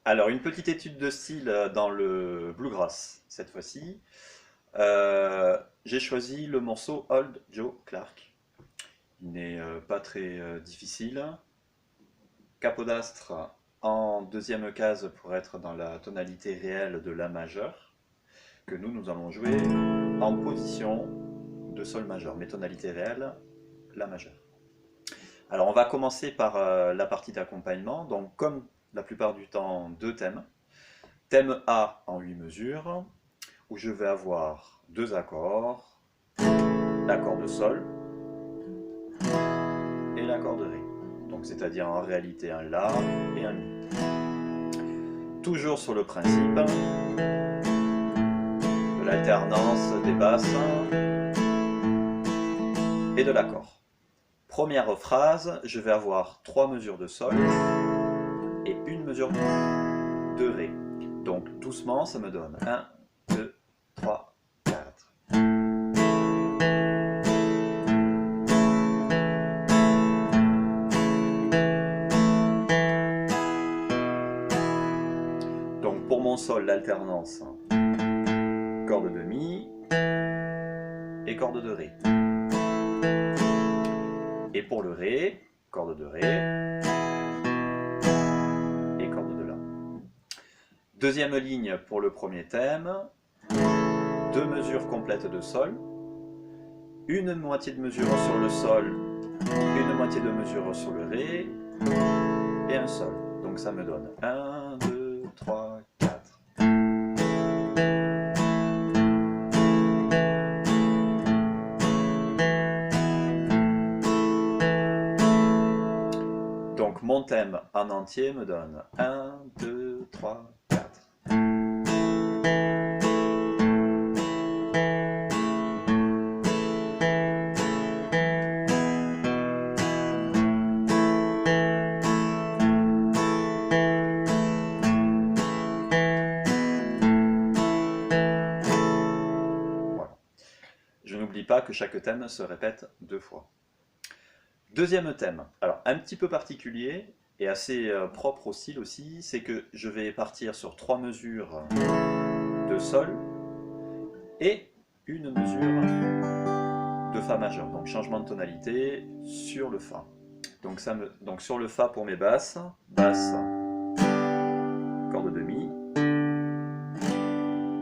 Alors, une petite étude de style dans le bluegrass, cette fois-ci. J'ai choisi le morceau Old Joe Clark. Il n'est pas très difficile. Capodastre en deuxième case pour être dans la tonalité réelle de La majeur, que nous allons jouer en position de Sol majeur, mais tonalité réelle, La majeure. Alors, on va commencer par la partie d'accompagnement. Donc, comme la plupart du temps, deux thèmes. Thème A en 8 mesures, où je vais avoir deux accords, l'accord de Sol et l'accord de Ré. Donc c'est-à-dire en réalité un La et un Mi. Toujours sur le principe de l'alternance des basses et de l'accord. Première phrase, je vais avoir 3 mesures de Sol et une mesure de Ré. Donc doucement, ça me donne 1, 2, 3, 4. Donc pour mon Sol, l'alternance, corde de Mi et corde de Ré. Et pour le Ré, corde de Ré et corde de La. Deuxième ligne pour le premier thème, 2 mesures complètes de Sol, une moitié de mesure sur le Sol, une moitié de mesure sur le Ré et un Sol. Donc ça me donne 1, 2, 3, 4. Donc mon thème en entier me donne 1, 2, 3, 4. Voilà. Je n'oublie pas que chaque thème se répète 2 fois. Deuxième thème, alors un petit peu particulier et assez propre au style aussi, c'est que je vais partir sur 3 mesures de Sol et une mesure de Fa majeur, donc changement de tonalité sur le Fa. Donc sur le Fa pour mes basses, basse, corde de Mi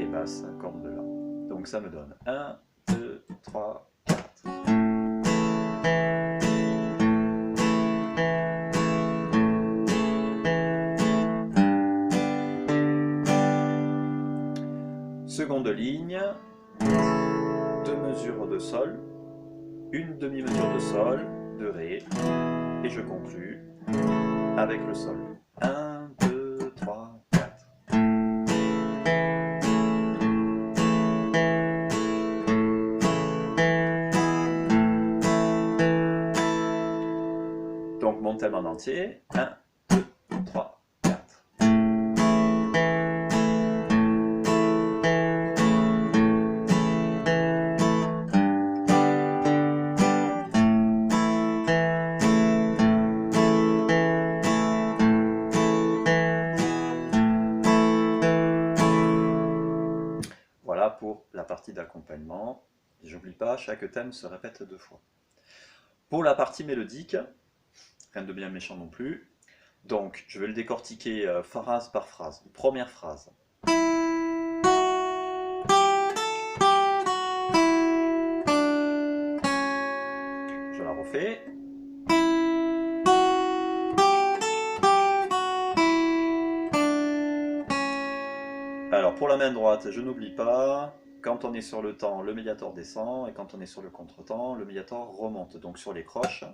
et basse, corde de La. Donc ça me donne 1, 2, 3, 4. Seconde ligne, 2 mesures de Sol, une demi-mesure de Sol, de Ré, et je conclus avec le Sol. 1, 2, 3, 4. Donc mon thème en entier, 1, 2, 3, 4. Voilà pour la partie d'accompagnement. J'oublie pas, chaque thème se répète 2 fois. Pour la partie mélodique, rien de bien méchant non plus. Donc, je vais le décortiquer phrase par phrase. Première phrase. Je la refais. Alors, pour la main droite, je n'oublie pas, quand on est sur le temps, le médiator descend, et quand on est sur le contretemps, le médiator remonte. Donc sur les croches,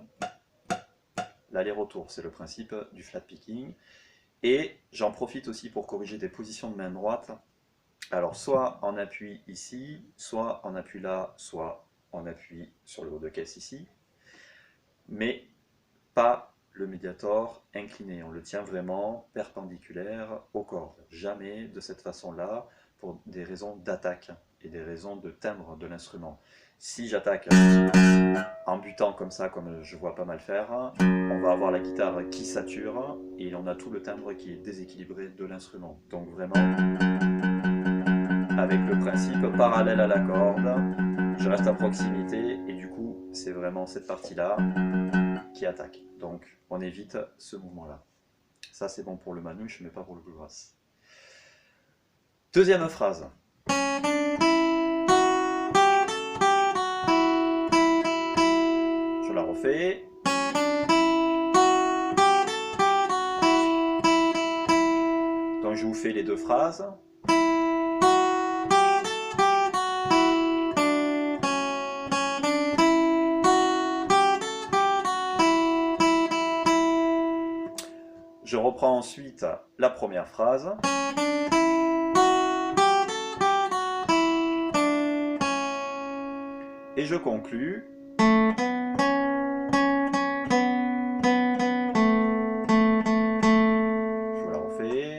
l'aller-retour, c'est le principe du flat picking. Et j'en profite aussi pour corriger des positions de main droite. Alors soit en appui ici, soit en appui là, soit en appui sur le haut de caisse ici. Mais pas le médiator incliné, on le tient vraiment perpendiculaire aux cordes. Jamais de cette façon-là, pour des raisons d'attaque et des raisons de timbre de l'instrument. Si j'attaque en butant comme ça, comme je vois pas mal faire, on va avoir la guitare qui sature et on a tout le timbre qui est déséquilibré de l'instrument. Donc vraiment, avec le principe parallèle à la corde, je reste à proximité et du coup, c'est vraiment cette partie-là qui attaque. Donc on évite ce mouvement-là. Ça, c'est bon pour le manouche, mais pas pour le bluegrass. Deuxième phrase. Je la refais. Donc je vous fais les deux phrases. Je reprends ensuite la première phrase. Et je conclus. Je vous la refais.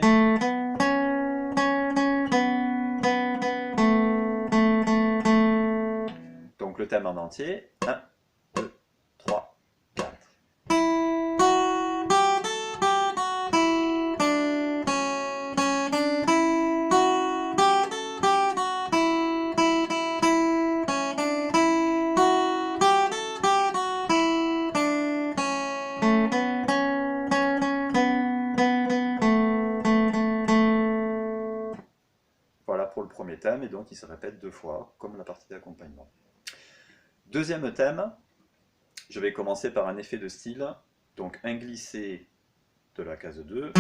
Donc le thème en entier. 1, 2, 3, 4. Voilà pour le premier thème, et donc il se répète deux fois, comme la partie d'accompagnement. Deuxième thème, je vais commencer par un effet de style, donc un glissé de la case 2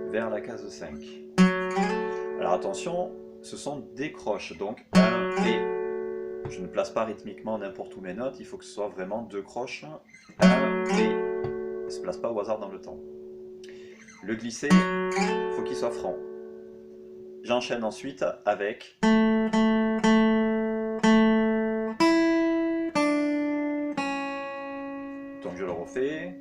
vers la case 5. Alors attention, ce sont des croches, donc 1 et. Je ne place pas rythmiquement n'importe où mes notes, il faut que ce soit vraiment deux croches, 1 et. Il ne se place pas au hasard dans le temps. Le glissé, il faut qu'il soit franc. J'enchaîne ensuite avec donc je le refais.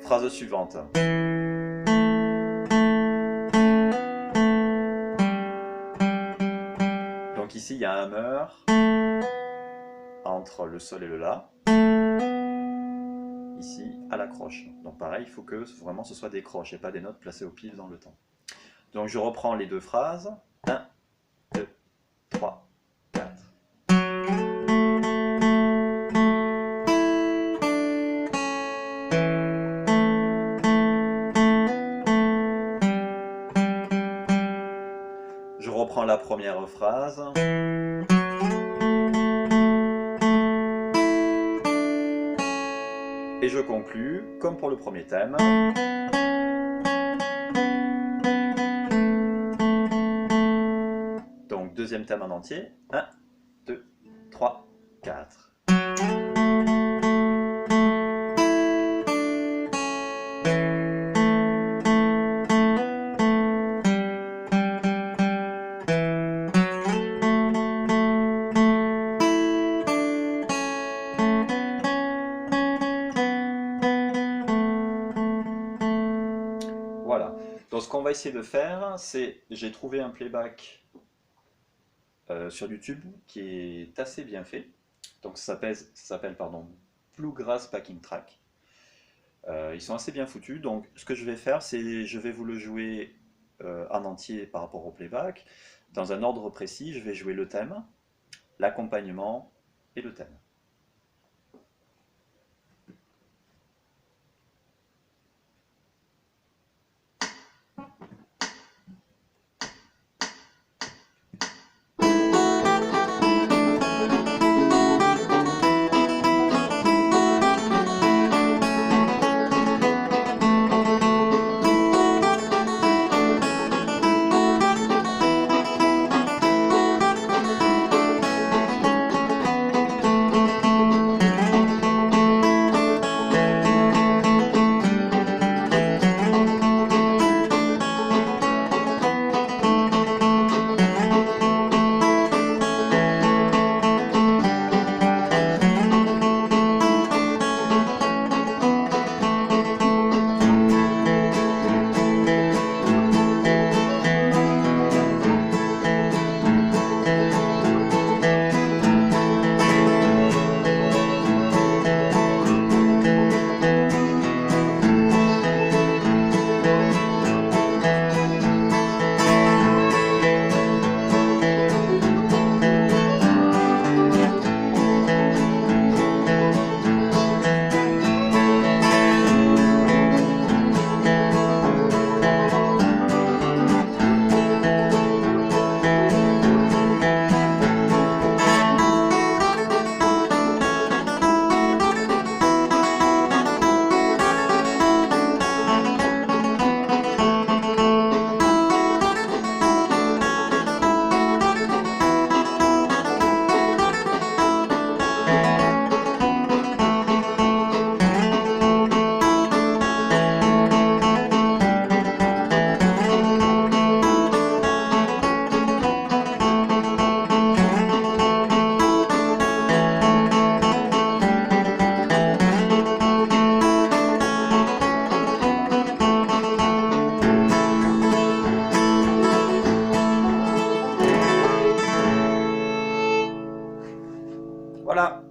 Phrase suivante. Donc ici il y a un hammer entre le sol et le la. Ici à la croche. Donc pareil, il faut que vraiment ce soit des croches et pas des notes placées au pif dans le temps. Donc je reprends les deux phrases. 1, 2, 3, 4. Je reprends la première phrase. Et je conclus, comme pour le premier thème. Donc deuxième thème en entier. 1, 2, 3, 4. Voilà. Donc ce qu'on va essayer de faire, c'est, j'ai trouvé un playback sur YouTube qui est assez bien fait. Donc ça s'appelle Bluegrass Backing Track. Ils sont assez bien foutus. Donc ce que je vais faire, c'est je vais vous le jouer en entier par rapport au playback. Dans un ordre précis, je vais jouer le thème, l'accompagnement et le thème. Voilà.